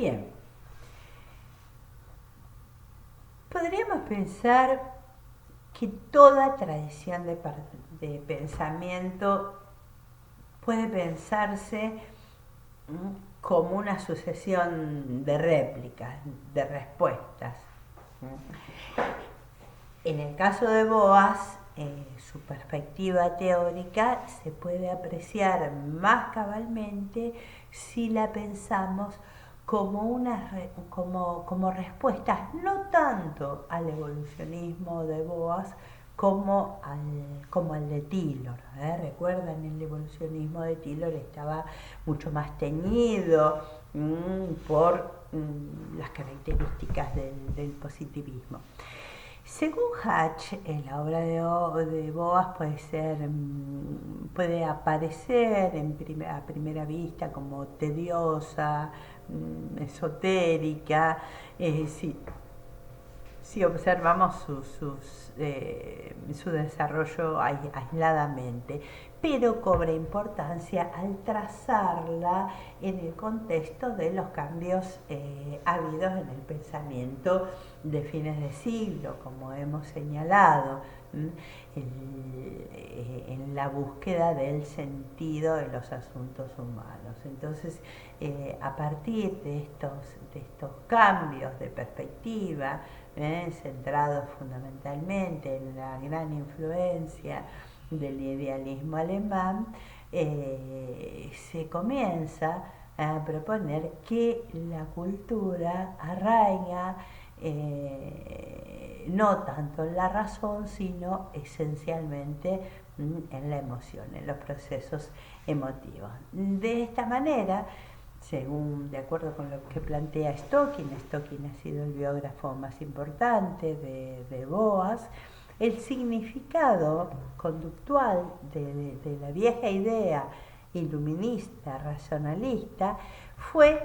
Bien, podríamos pensar que toda tradición de pensamiento puede pensarse como una sucesión de réplicas, de respuestas. En el caso de Boas, su perspectiva teórica se puede apreciar más cabalmente si la pensamos como respuestas no tanto al evolucionismo de Boas como al de Taylor. Recuerdan, el evolucionismo de Taylor estaba mucho más teñido por las características del positivismo. Según Hatch, la obra de Boas puede aparecer a primera vista como tediosa, esotérica, si observamos su desarrollo aisladamente, pero cobra importancia al trazarla en el contexto de los cambios habidos en el pensamiento de fines de siglo, como hemos señalado, en la búsqueda del sentido de los asuntos humanos. Entonces, a partir de estos cambios de perspectiva, centrados fundamentalmente en la gran influencia del idealismo alemán, se comienza a proponer que la cultura arraiga no tanto en la razón, sino esencialmente en la emoción, en los procesos emotivos. De esta manera, de acuerdo con lo que plantea Stocking ha sido el biógrafo más importante de Boas, el significado conductual de la vieja idea iluminista, racionalista, fue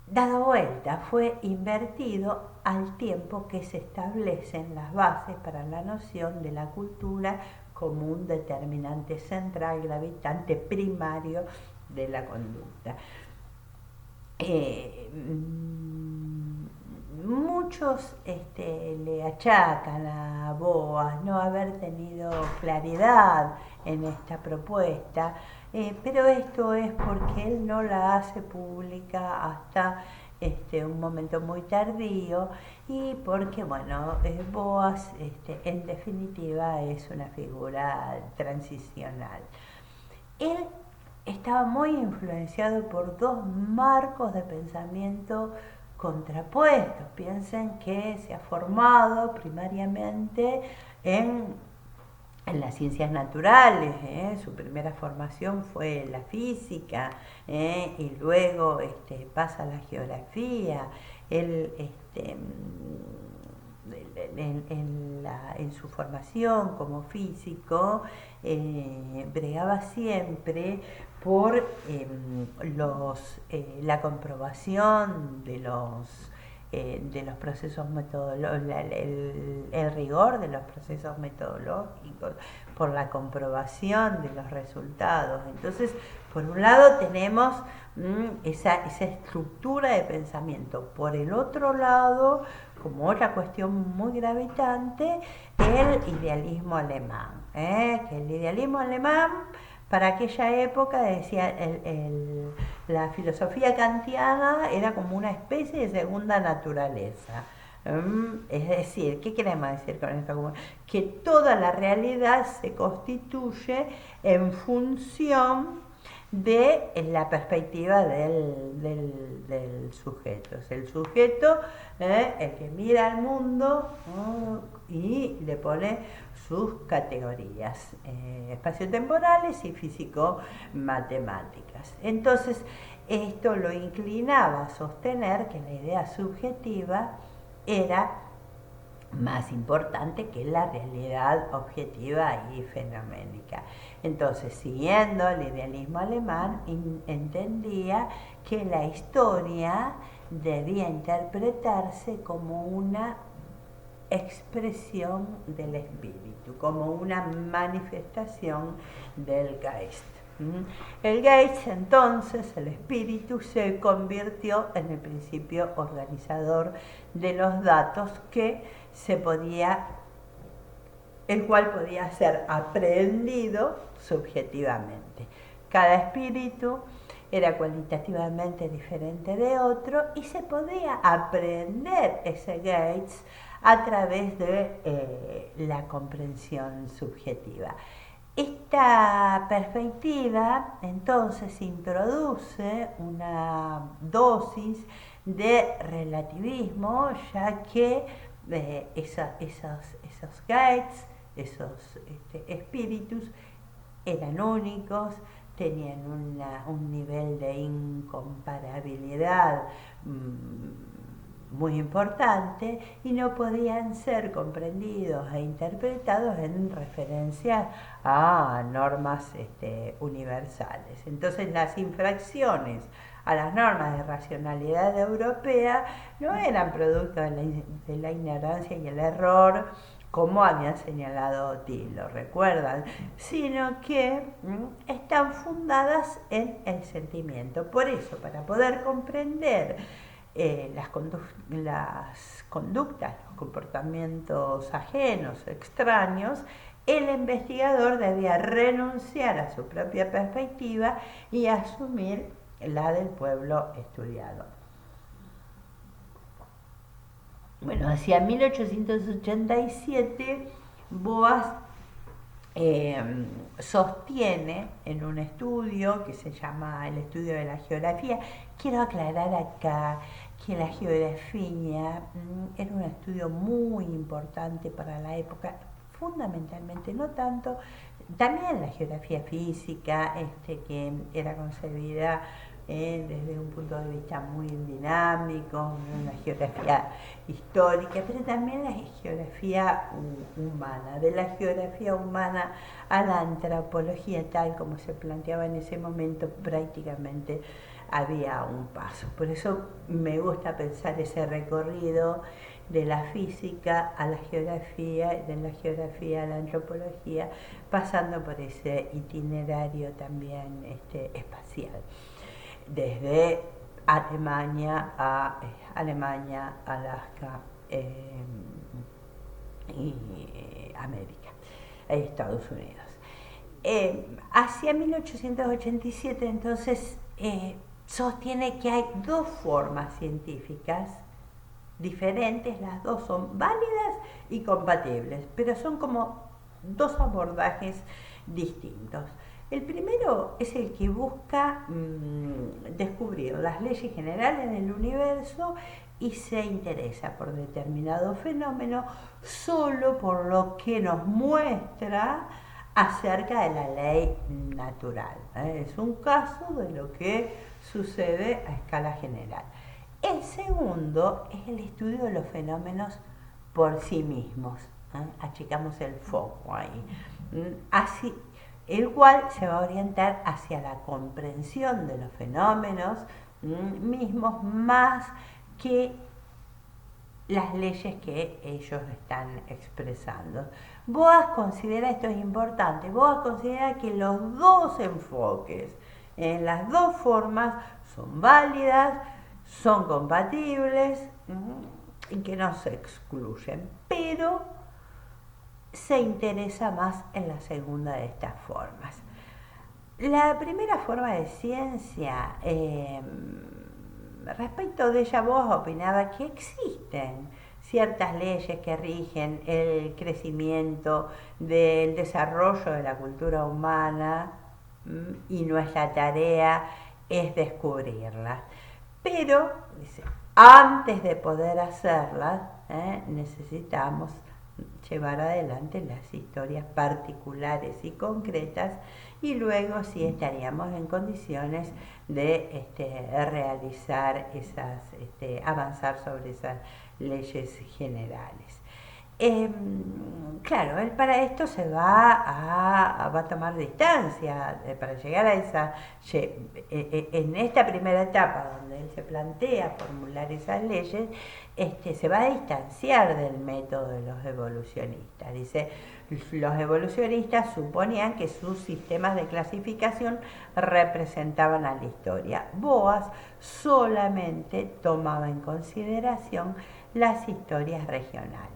dado vuelta, fue invertido al tiempo que se establecen las bases para la noción de la cultura como un determinante central, gravitante, primario de la conducta. Muchos le achacan a Boas no haber tenido claridad en esta propuesta, pero esto es porque él no la hace pública hasta un momento muy tardío, y porque Boas en definitiva es una figura transicional. Él estaba muy influenciado por dos marcos de pensamiento contrapuestos. Piensen que se ha formado primariamente en las ciencias naturales, su primera formación fue la física, y luego pasa a la geografía. Él en su formación como físico bregaba siempre por la comprobación de los procesos metodológicos, el rigor de los procesos metodológicos, por la comprobación de los resultados. Entonces, por un lado tenemos esa estructura de pensamiento. Por el otro lado, como otra cuestión muy gravitante, el idealismo alemán. Que el idealismo alemán, para aquella época, decía, la filosofía kantiana era como una especie de segunda naturaleza. Es decir, ¿qué queremos decir con esto? Que toda la realidad se constituye en función de la perspectiva del sujeto. Es el sujeto el que mira al mundo y le pone sus categorías espaciotemporales y físico-matemáticas. Entonces, esto lo inclinaba a sostener que la idea subjetiva era más importante que la realidad objetiva y fenoménica. Entonces, siguiendo el idealismo alemán, entendía que la historia debía interpretarse como una expresión del espíritu, como una manifestación del Geist. El Gates, entonces, el espíritu, se convirtió en el principio organizador de los datos el cual podía ser aprehendido subjetivamente. Cada espíritu era cualitativamente diferente de otro y se podía aprehender ese Gates a través de la comprensión subjetiva. Esta perspectiva entonces introduce una dosis de relativismo, ya que esos Gates, esos espíritus, eran únicos, tenían un nivel de incomparabilidad muy importante y no podían ser comprendidos e interpretados en referencia a normas universales. Entonces las infracciones a las normas de racionalidad europea no eran producto de la ignorancia y el error, como habían señalado Tilo, ¿recuerdan? Sino que están fundadas en el sentimiento. Por eso, para poder comprender las conductas, los comportamientos ajenos, extraños, el investigador debía renunciar a su propia perspectiva y asumir la del pueblo estudiado. Bueno, hacia 1887, Boas sostiene en un estudio que se llama el estudio de la geografía. Quiero aclarar acá que la geografía era un estudio muy importante para la época, fundamentalmente, no tanto, también la geografía física, que era concebida desde un punto de vista muy dinámico, una geografía histórica, pero también la geografía humana. De la geografía humana a la antropología, tal como se planteaba en ese momento, prácticamente había un paso. Por eso me gusta pensar ese recorrido de la física a la geografía, de la geografía a la antropología, pasando por ese itinerario también espacial, desde Alemania, Alaska y América, Estados Unidos. Hacia 1887, entonces, sostiene que hay dos formas científicas diferentes, las dos son válidas y compatibles, pero son como dos abordajes distintos. El primero es el que busca descubrir las leyes generales del universo y se interesa por determinado fenómeno solo por lo que nos muestra acerca de la ley natural. Es un caso de lo que sucede a escala general. El segundo es el estudio de los fenómenos por sí mismos. Achicamos el foco ahí. Así, el cual se va a orientar hacia la comprensión de los fenómenos mismos más que las leyes que ellos están expresando. Boas considera, esto es importante, Boas considera que los dos enfoques, las dos formas, son válidas, son compatibles y que no se excluyen, pero se interesa más en la segunda de estas formas. La primera forma de ciencia, respecto de ella, Boas opinaba que existen ciertas leyes que rigen el crecimiento del desarrollo de la cultura humana y nuestra tarea es descubrirlas. Pero, dice, antes de poder hacerlas, necesitamos llevar adelante las historias particulares y concretas y luego sí estaríamos en condiciones de realizar avanzar sobre esas leyes generales. Claro, él para esto se va a tomar distancia para llegar a esa, en esta primera etapa donde él se plantea formular esas leyes, se va a distanciar del método de los evolucionistas. Dice, los evolucionistas suponían que sus sistemas de clasificación representaban a la historia. Boas solamente tomaba en consideración las historias regionales.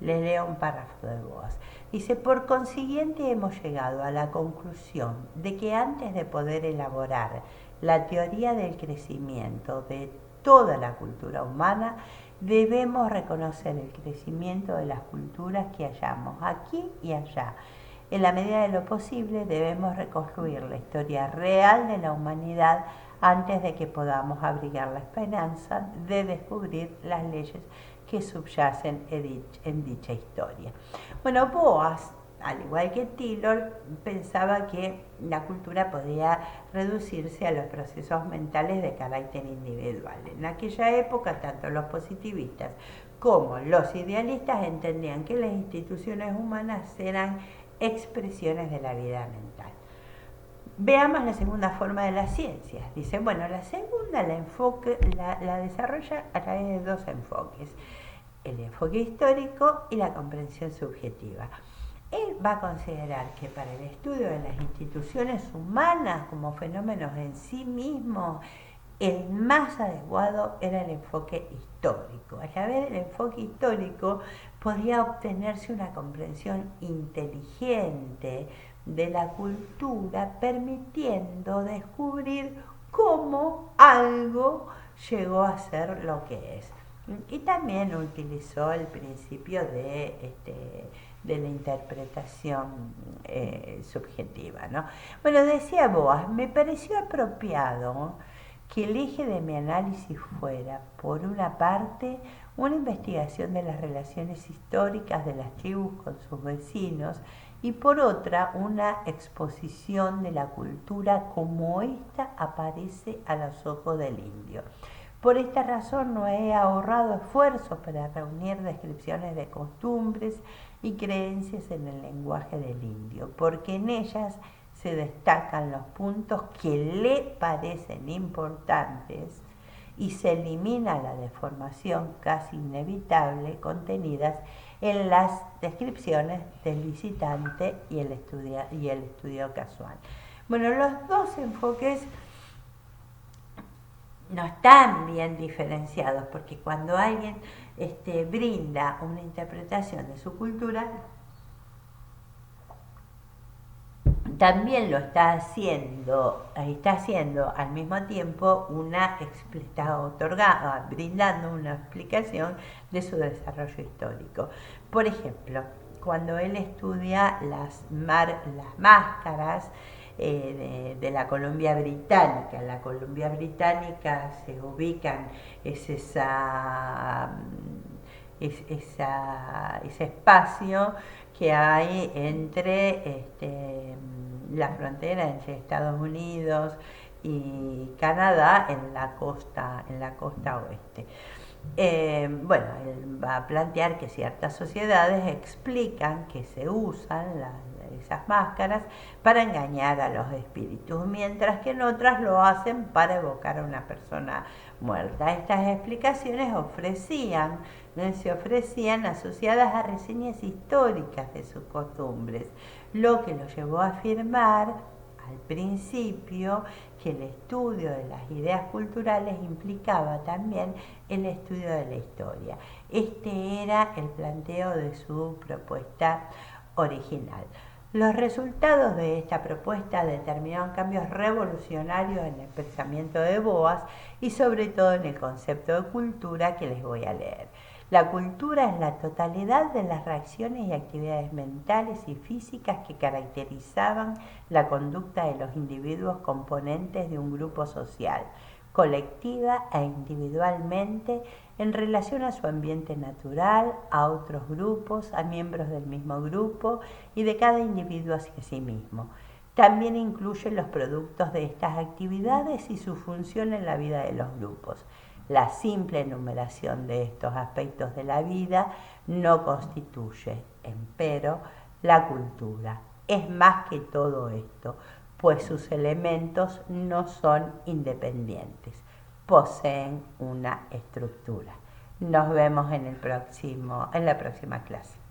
Le leo un párrafo de Boas. Dice, por consiguiente hemos llegado a la conclusión de que antes de poder elaborar la teoría del crecimiento de toda la cultura humana, debemos reconocer el crecimiento de las culturas que hallamos aquí y allá. En la medida de lo posible debemos reconstruir la historia real de la humanidad antes de que podamos abrigar la esperanza de descubrir las leyes que subyacen en dicha historia. Bueno, Boas, al igual que Taylor, pensaba que la cultura podía reducirse a los procesos mentales de carácter individual. En aquella época, tanto los positivistas como los idealistas entendían que las instituciones humanas eran expresiones de la vida mental. Veamos la segunda forma de las ciencias. Dice, bueno, la segunda la desarrolla a través de dos enfoques: el enfoque histórico y la comprensión subjetiva. Él va a considerar que para el estudio de las instituciones humanas como fenómenos en sí mismos, el más adecuado era el enfoque histórico. A través del enfoque histórico podía obtenerse una comprensión inteligente de la cultura, permitiendo descubrir cómo algo llegó a ser lo que es. Y también utilizó el principio de la interpretación subjetiva, ¿no? Bueno, decía Boas, me pareció apropiado que el eje de mi análisis fuera, por una parte, una investigación de las relaciones históricas de las tribus con sus vecinos y por otra, una exposición de la cultura como ésta aparece a los ojos del indio. Por esta razón no he ahorrado esfuerzos para reunir descripciones de costumbres y creencias en el lenguaje del indio, porque en ellas se destacan los puntos que le parecen importantes y se elimina la deformación casi inevitable contenidas en las descripciones del visitante y el estudio casual. Bueno, los dos enfoques no están bien diferenciados, porque cuando alguien brinda una interpretación de su cultura, también lo está haciendo al mismo tiempo brindando una explicación de su desarrollo histórico. Por ejemplo, cuando él estudia las máscaras de la Columbia Británica. En la Columbia Británica se ubican ese espacio que hay entre la frontera entre Estados Unidos y Canadá en la costa oeste. Bueno, él va a plantear que ciertas sociedades explican que se usan esas máscaras para engañar a los espíritus, mientras que en otras lo hacen para evocar a una persona muerta. Estas explicaciones se ofrecían asociadas a reseñas históricas de sus costumbres, lo que lo llevó a afirmar al principio que el estudio de las ideas culturales implicaba también el estudio de la historia. Este era el planteo de su propuesta original. Los resultados de esta propuesta determinaron cambios revolucionarios en el pensamiento de Boas y sobre todo en el concepto de cultura que les voy a leer. La cultura es la totalidad de las reacciones y actividades mentales y físicas que caracterizaban la conducta de los individuos componentes de un grupo social, colectiva e individualmente, en relación a su ambiente natural, a otros grupos, a miembros del mismo grupo y de cada individuo hacia sí mismo. También incluye los productos de estas actividades y su función en la vida de los grupos. La simple enumeración de estos aspectos de la vida no constituye, empero, la cultura. Es más que todo esto, pues sus elementos no son independientes, poseen una estructura. Nos vemos en la próxima clase.